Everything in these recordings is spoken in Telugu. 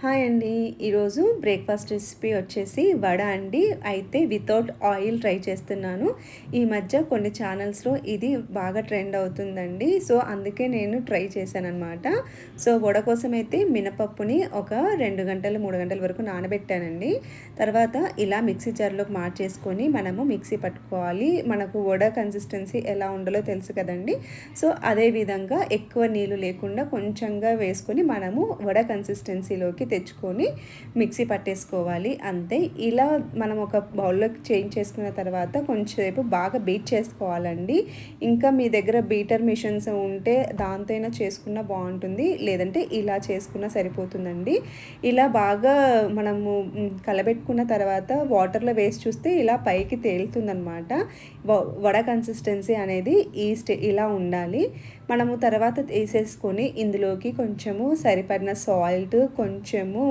హాయ్ అండి. ఈరోజు బ్రేక్‌ఫాస్ట్ రెసిపీ వచ్చేసి వడ అండి. అయితే వితౌట్ ఆయిల్ ట్రై చేస్తున్నాను. ఈ మధ్య కొన్ని ఛానల్స్‌లో ఇది బాగా ట్రెండ్ అవుతుందండి. సో, అందుకే నేను ట్రై చేశాననమాట. సో, వడ కోసమైతే మినపప్పుని ఒక 2 గంటలు, 3 గంటల వరకు నానబెట్టానండి. తర్వాత ఇలా మిక్సీ జార్‌లోకి మార్చేసుకొని మనము మిక్సీ పట్టుకోవాలి. మనకు వడ కన్సిస్టెన్సీ ఎలా ఉండాలో తెలుసు కదండీ. సో, అదే విధంగా ఎక్కువ నీళ్ళు లేకుండా కొంచెంగా వేసుకొని మనము వడ కన్సిస్టెన్సీలోకి తెచ్చుకొని మిక్సీ పట్టేసుకోవాలి అంతే. ఇలా మనం ఒక బౌల్లోకి చేంజ్ చేసుకున్న తర్వాత కొంచెంసేపు బాగా బీట్ చేసుకోవాలండి. ఇంకా మీ దగ్గర బీటర్ మిషన్స్ ఉంటే దాంతో అయినా చేసుకున్నా బాగుంటుంది, లేదంటే ఇలా చేసుకున్నా సరిపోతుందండి. ఇలా బాగా మనము కలబెట్టుకున్న తర్వాత వాటర్లో వేసి చూస్తే ఇలా పైకి తేలుతుందనమాట. వడ కన్సిస్టెన్సీ అనేది ఇలా ఉండాలి. మనము తర్వాత తీసేసుకొని ఇందులోకి కొంచెము సరిపడిన సాల్ట్, కొంచెము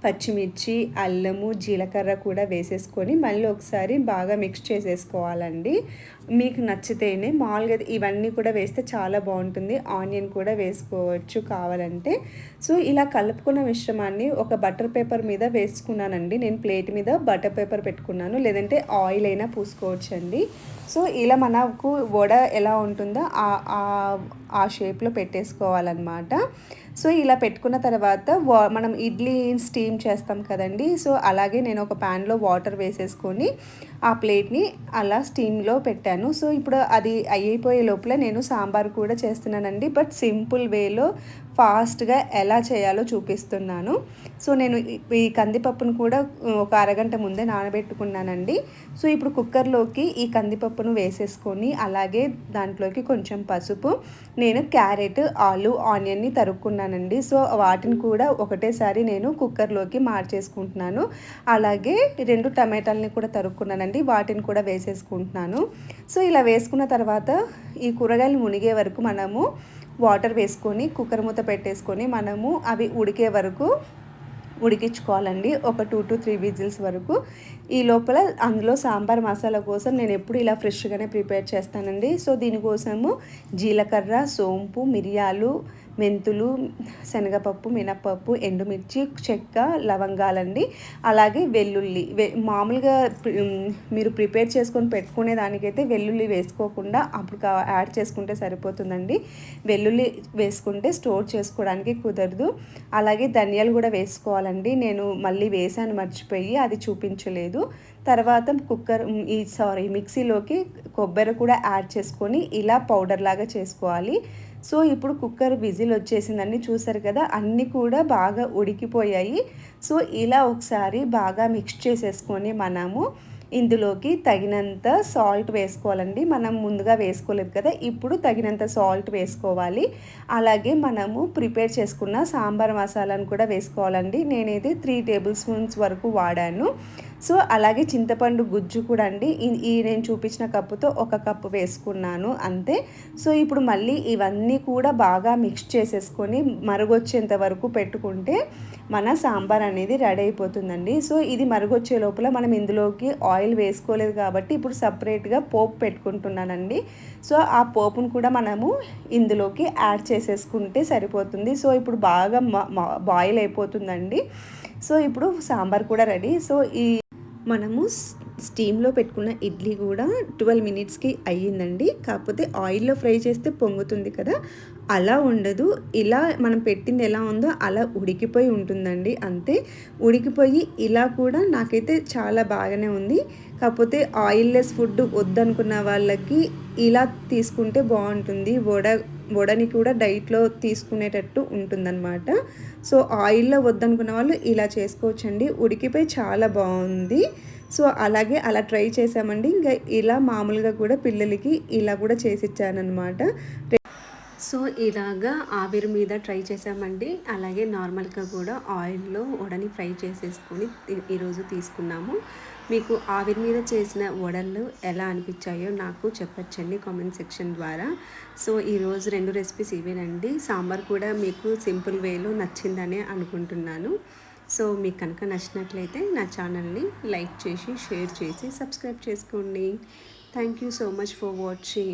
పచ్చిమిర్చి, అల్లము, జీలకర్ర కూడా వేసేసుకొని మళ్ళీ ఒకసారి బాగా మిక్స్ చేసేసుకోవాలండి. మీకు నచ్చితేనే మామూలుగా ఇవన్నీ కూడా వేస్తే చాలా బాగుంటుంది. ఆనియన్ కూడా వేసుకోవచ్చు కావాలంటే. సో, ఇలా కలుపుకున్న మిశ్రమాన్ని ఒక బటర్ పేపర్ మీద వేసుకున్నానండి. నేను ప్లేట్ మీద బటర్ పేపర్ పెట్టుకున్నాను, లేదంటే ఆయిల్ అయినా పూసుకోవచ్చండి. సో, ఇలా మనకు వడ ఎలా ఉంటుందో ఆ షేప్లో పెట్టేసుకోవాలన్నమాట. సో, ఇలా పెట్టుకున్న తర్వాత మనం ఇడ్లీ స్టీమ్ చేస్తాం కదండీ. సో, అలాగే నేను ఒక ప్యాన్లో వాటర్ వేసేసుకొని ఆ ప్లేట్ని అలా స్టీమ్లో పెట్టాను. సో, ఇప్పుడు అది అయిపోయే లోపల నేను సాంబార్ కూడా చేస్తున్నానండి. బట్ సింపుల్ వేలో ఫాస్ట్గా ఎలా చేయాలో చూపిస్తున్నాను. సో, నేను ఈ కందిపప్పును కూడా ఒక అరగంట ముందే నానబెట్టుకున్నానండి. సో, ఇప్పుడు కుక్కర్లోకి ఈ కందిపప్పును వేసేసుకొని అలాగే దాంట్లోకి కొంచెం పసుపు, నేను క్యారెట్, ఆలు, ఆనియన్ని తరుక్కున్నానండి. సో, వాటిని కూడా ఒకటేసారి నేను కుక్కర్లోకి మార్చేసుకుంటున్నాను. అలాగే 2 టమాటాలని కూడా తరుక్కున్నానండి. వాటిని కూడా వేసేసుకుంటున్నాను. సో, ఇలా వేసుకున్న తర్వాత ఈ కూరగాయలు మునిగే వరకు మనము వాటర్ వేసుకొని కుక్కర్ మూత పెట్టేసుకొని మనము అవి ఉడికే వరకు ఉడికించుకోవాలండి. ఒక 2-3 విజిల్స్ వరకు. ఈ లోపల అందులో సాంబార్ మసాలా కోసం నేను ఎప్పుడు ఇలా ఫ్రెష్గానే ప్రిపేర్ చేస్తానండి. సో, దీనికోసము జీలకర్ర, సోంపు, మిరియాలు, మెంతులు, శనగపప్పు, మినపప్పు, ఎండుమిర్చి, చెక్క, లవంగాలండి. అలాగే వెల్లుల్లి మామూలుగా మీరు ప్రిపేర్ చేసుకొని పెట్టుకునే దానికైతే వెల్లుల్లి వేసుకోకుండా అప్పుడు యాడ్ చేసుకుంటే సరిపోతుందండి. వెల్లుల్లి వేసుకుంటే స్టోర్ చేసుకోవడానికి కుదరదు. అలాగే ధనియాలు కూడా వేసుకోవాలండి. నేను మళ్ళీ వేసాను మర్చిపోయి, అది చూపించలేదు. తర్వాత మిక్సీలోకి కొబ్బరి కూడా యాడ్ చేసుకొని ఇలా పౌడర్ లాగా చేసుకోవాలి. సో, ఇప్పుడు కుక్కర్ విజిల్ వచ్చేసిందండి. చూసారు కదా, అన్నీ కూడా బాగా ఉడికిపోయాయి. సో, ఇలా ఒకసారి బాగా మిక్స్ చేసేసుకొని మనము ఇందులోకి తగినంత సాల్ట్ వేసుకోవాలండి. మనం ముందుగా వేసుకోలేదు కదా, ఇప్పుడు తగినంత సాల్ట్ వేసుకోవాలి. అలాగే మనము ప్రిపేర్ చేసుకున్న సాంబార్ మసాలాను కూడా వేసుకోవాలండి. నేనైతే 3 టేబుల్ స్పూన్స్ వరకు వాడాను. సో, అలాగే చింతపండు గుజ్జు కూడా అండి. నేను చూపించిన కప్పుతో 1 కప్పు వేసుకున్నాను అంతే. సో, ఇప్పుడు మళ్ళీ ఇవన్నీ కూడా బాగా మిక్స్ చేసేసుకొని మరుగొచ్చేంత వరకు పెట్టుకుంటే మన సాంబార్ అనేది రెడీ అయిపోతుందండి. సో, ఇది మరుగొచ్చే లోపల మనం ఇందులోకి ఆయిల్ వేసుకోలేదు కాబట్టి ఇప్పుడు సపరేట్గా పోపు పెట్టుకుంటున్నానండి. సో, ఆ పోపును కూడా మనము ఇందులోకి యాడ్ చేసేసుకుంటే సరిపోతుంది. సో, ఇప్పుడు బాగా బాయిల్ అయిపోతుందండి. సో, ఇప్పుడు సాంబార్ కూడా రెడీ. సో, మనము స్టీమ్లో పెట్టుకున్న ఇడ్లీ కూడా 12 మినిట్స్కి అయ్యిందండి. కాకపోతే ఆయిల్లో ఫ్రై చేస్తే పొంగుతుంది కదా, అలా ఉండదు. ఇలా మనం పెట్టింది ఎలా ఉందో అలా ఉడికిపోయి ఉంటుందండి అంతే. ఉడికిపోయి ఇలా కూడా నాకైతే చాలా బాగానే ఉంది. కాకపోతే ఆయిల్లెస్ ఫుడ్ వద్దనుకున్న వాళ్ళకి ఇలా తీసుకుంటే బాగుంటుంది. వడని కూడా డైట్లో తీసుకునేటట్టు ఉంటుందన్నమాట. సో, ఆయిల్లో వద్దనుకున్న వాళ్ళు ఇలా చేసుకోవచ్చండి. ఉడికిపోయి చాలా బాగుంది. సో, అలాగే అలా ట్రై చేసామండి. ఇంకా ఇలా మామూలుగా కూడా పిల్లలకి ఇలా కూడా చేసిచ్చానమాట. సో, ఇలాగా ఆవిరి మీద ట్రై చేసామండి. అలాగే నార్మల్గా కూడా ఆయిల్లో వడని ఫ్రై చేసేసుకొని ఈరోజు తీసుకున్నాము. మీకు ఆవిరి మీద చేసిన వడలు ఎలా అనిపించాయో నాకు చెప్పచ్చండి కామెంట్ సెక్షన్ ద్వారా. సో, ఈరోజు 2 రెసిపీస్ ఇవేనండి. సాంబార్ కూడా మీకు సింపుల్ వేలో నచ్చిందనే అనుకుంటున్నాను. సో, మీకు కనుక నచ్చినట్లయితే నా ఛానల్ని లైక్ చేసి, షేర్ చేసి, సబ్స్క్రైబ్ చేసుకోండి. Thank you so much for watching.